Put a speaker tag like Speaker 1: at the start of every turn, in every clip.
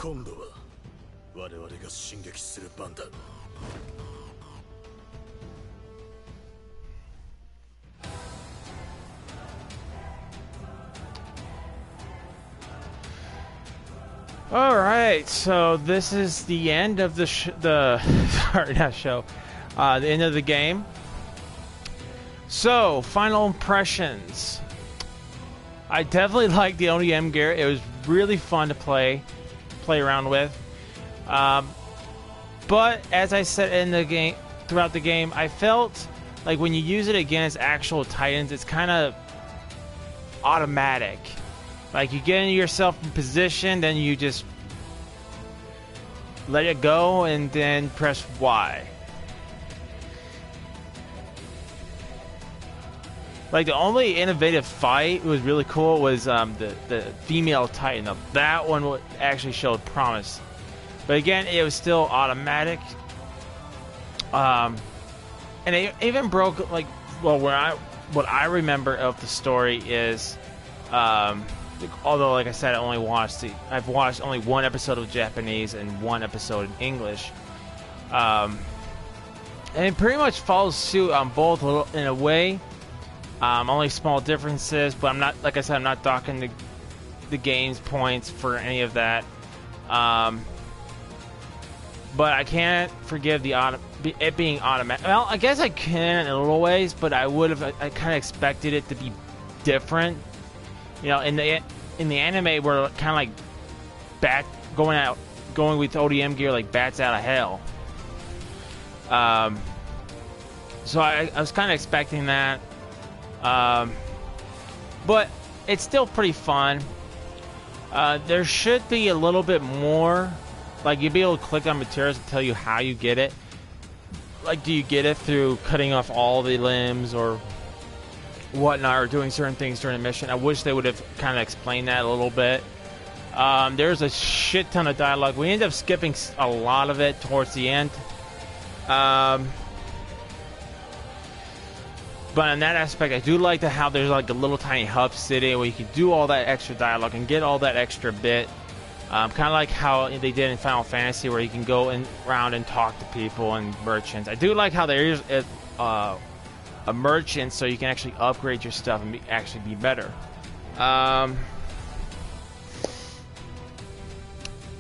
Speaker 1: 今度は我々が進撃する番だ。
Speaker 2: All right, so this is the end of the sorry, not show, the end of the game. So, final impressions. I definitely like the ODM gear. It was really fun to play around with. But as I said in the game, throughout the game, I felt like when you use it against actual Titans, it's kind of automatic. Like, you get yourself in position, then you just let it go, and then press Y. Like, the only innovative fight was really cool was the female Titan. Now, that one actually showed promise. But again, it was still automatic. And it even broke, like, well, what I remember of the story is... although, like I said, I've watched only one episode of Japanese and one episode in English. And it pretty much follows suit on both in a way. Only small differences, but I'm not, like I said, I'm not docking the game's points for any of that. But I can't forgive it being automatic. Well, I guess I can in a little ways, but I kind of expected it to be different. You know, in the anime, we're kind of like going with ODM gear like bats out of hell. So I was kind of expecting that. But it's still pretty fun. There should be a little bit more. Like, you'll be able to click on materials to tell you how you get it. Like, do you get it through cutting off all the limbs or whatnot, or doing certain things during a mission? I wish they would have kind of explained that a little bit. There's a shit ton of dialogue. We ended up skipping a lot of it towards the end. But in that aspect, I do like how there's like a little tiny hub city where you can do all that extra dialogue and get all that extra bit. Kind of like how they did in Final Fantasy, where you can go around and talk to people and merchants. I do like how there is a merchant, so you can actually upgrade your stuff and actually be better.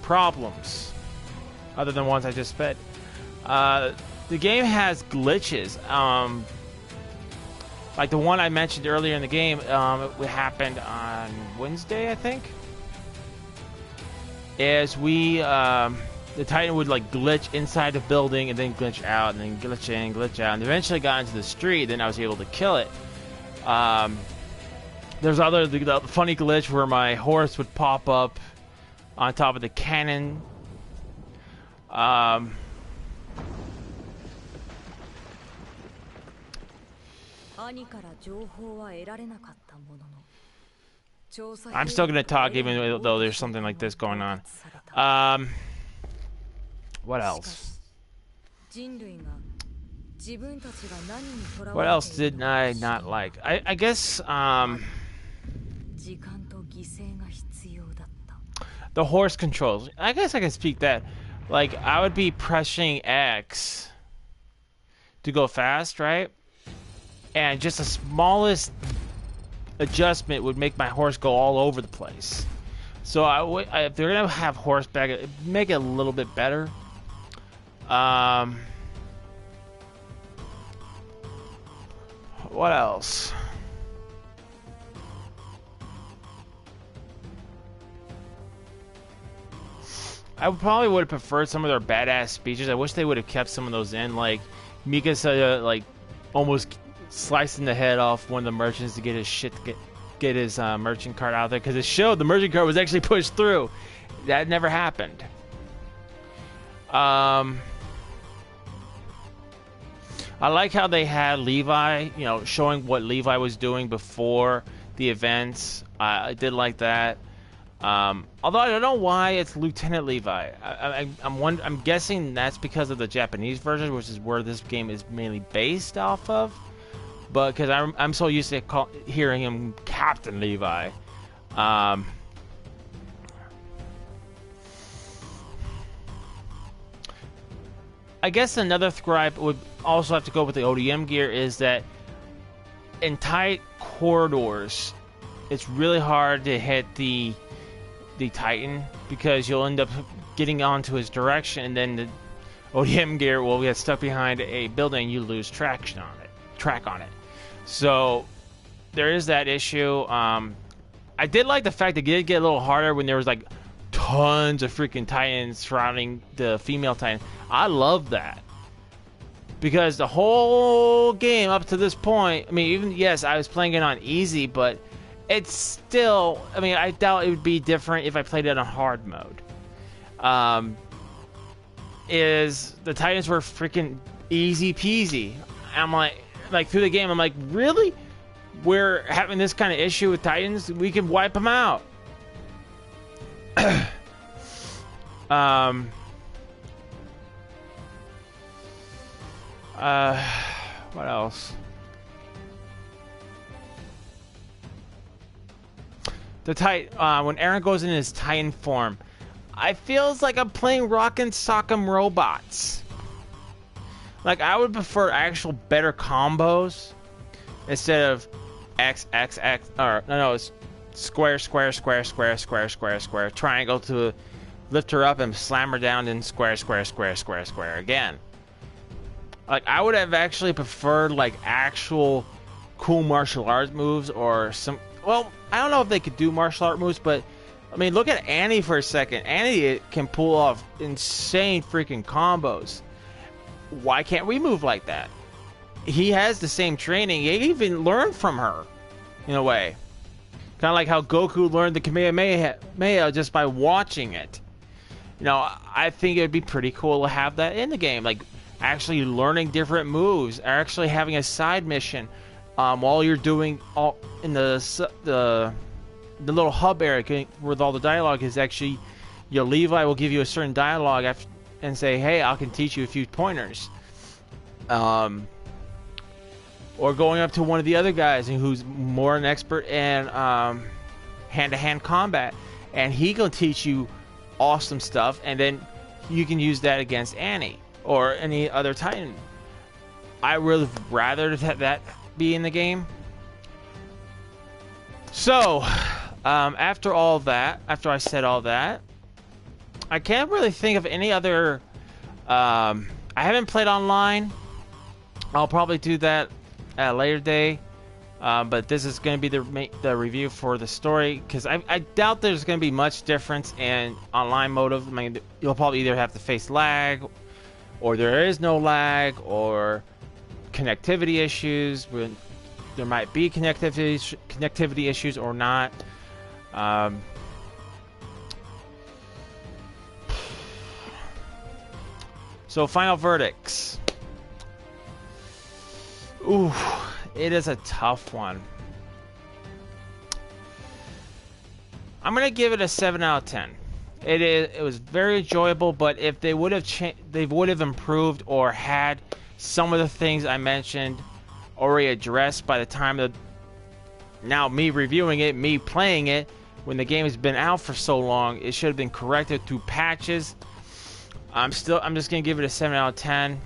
Speaker 2: Problems, other than ones I just said. The game has glitches. Like the one I mentioned earlier in the game, it happened on Wednesday, I think. As the Titan would like glitch inside the building and then glitch out and then glitch in, glitch out, and eventually got into the street. Then I was able to kill it. There's the funny glitch where my horse would pop up on top of the cannon. I'm still going to talk even though there's something like this going on. What else? What else did I not like? I guess the horse controls. I guess I can speak that. Like, I would be pressing X to go fast, right? And just the smallest adjustment would make my horse go all over the place. So if they're gonna have horseback, make it a little bit better. What else? I probably would have preferred some of their badass speeches. I wish they would have kept some of those in, like Mikasa, like almost slicing the head off one of the merchants to get his shit, get his merchant cart out there, because it showed the merchant cart was actually pushed through. That never happened. I like how they had Levi, you know, showing what Levi was doing before the events. I did like that. Although I don't know why it's Lieutenant Levi. I'm guessing that's because of the Japanese version, which is where this game is mainly based off of. But because I'm so used to hearing him Captain Levi. I guess another gripe would also have to go with the ODM gear is that in tight corridors, it's really hard to hit the Titan because you'll end up getting onto his direction, and then the ODM gear will get stuck behind a building. You lose track on it. So there is that issue. I did like the fact that it did get a little harder when there was like tons of freaking Titans surrounding the female Titan. I love that. Because the whole game up to this point, I mean, even, yes, I was playing it on easy, but it's still, I mean, I doubt it would be different if I played it on hard mode. Is the Titans were freaking easy peasy. I'm like through the game, I'm like, really? We're having this kind of issue with Titans? We can wipe them out. What else? The Titan, when Eren goes in his Titan form, I feels like I'm playing Rock'em Sock'em Robots. Like, I would prefer actual better combos instead of X, X, X, or no, it's square, square, square, square, square, square, square, triangle to lift her up and slam her down, then square, square, square, square, square again. Like, I would have actually preferred, like, actual cool martial arts moves or some... Well, I don't know if they could do martial art moves, but, I mean, look at Annie for a second. Annie can pull off insane freaking combos. Why can't we move like that? He has the same training. He even learned from her, in a way. Kind of like how Goku learned the Kamehameha just by watching it. You know, I think it would be pretty cool to have that in the game. Like, actually learning different moves, or actually having a side mission while you're doing all in the little hub area with all the dialogue is actually, your Levi will give you a certain dialogue and say, hey, I can teach you a few pointers. Or going up to one of the other guys who's more an expert in hand-to-hand combat, and he can teach you awesome stuff, and then you can use that against Annie or any other Titan. I would rather that be in the game. So, after I said all that, I can't really think of any other... I haven't played online. I'll probably do that at a later day. But this is going to be the review for the story, because I doubt there's going to be much difference in online mode. I mean, you'll probably either have to face lag, or there is no lag, or connectivity issues. There might be connectivity issues or not. So, final verdicts. Ooh, it is a tough one. I'm gonna give it a 7 out of 10. It was very enjoyable, but if they would have improved or had some of the things I mentioned already addressed by the time of now me reviewing it, me playing it, when the game has been out for so long, it should have been corrected through patches. I'm just gonna give it a 7 out of 10.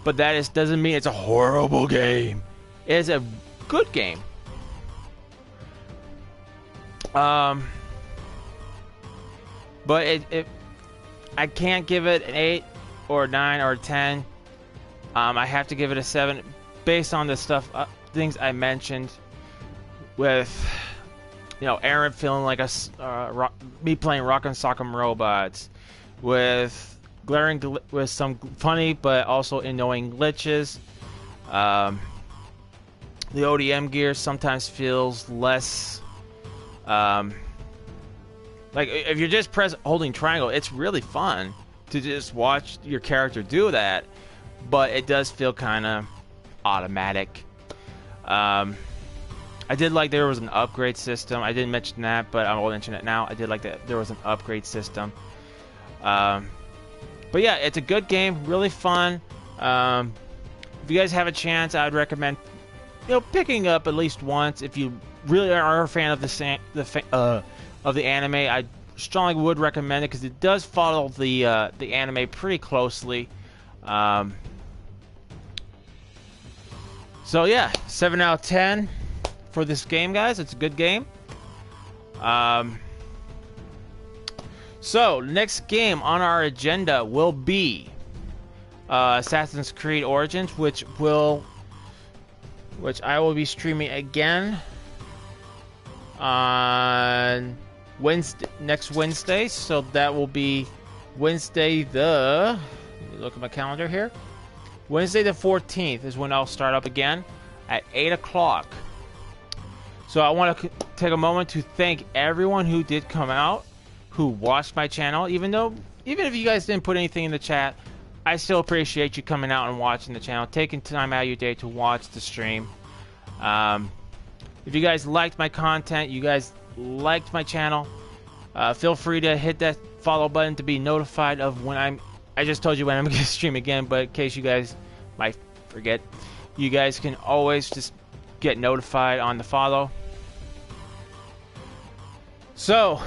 Speaker 2: But that doesn't mean it's a horrible game. It is a good game. But I can't give it an 8 or 9 or 10. I have to give it a 7 based on the things I mentioned, with, you know, Eren feeling like me playing Rock'em Sock'em Robots, with with some funny but also annoying glitches. The ODM gear sometimes feels less like, if you're just holding triangle, it's really fun to just watch your character do that, but it does feel kind of automatic. I did like there was an upgrade system. I didn't mention that, but I will mention it now. I did like that there was an upgrade system. But yeah, it's a good game, really fun. If you guys have a chance, I would recommend, picking up at least once. If you really are a fan of the anime, I strongly would recommend it, because it does follow the anime pretty closely. So yeah, 7 out of 10 for this game, guys. It's a good game. So next game on our agenda will be Assassin's Creed Origins, which I will be streaming again on next Wednesday. So that will be Wednesday let me look at my calendar here. Wednesday the 14th is when I'll start up again at 8 o'clock. So I want to take a moment to thank everyone who did come out, who watched my channel. Even if you guys didn't put anything in the chat, I still appreciate you coming out and watching the channel, taking time out of your day to watch the stream. If you guys liked my content, you guys liked my channel, feel free to hit that follow button to be notified of when I just told you when I'm going to stream again, but in case you guys might forget, you guys can always just get notified on the follow. So,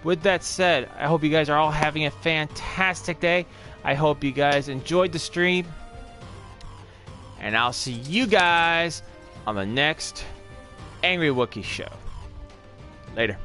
Speaker 2: with that said, I hope you guys are all having a fantastic day. I hope you guys enjoyed the stream. And I'll see you guys on the next Angry Wookie show. Later.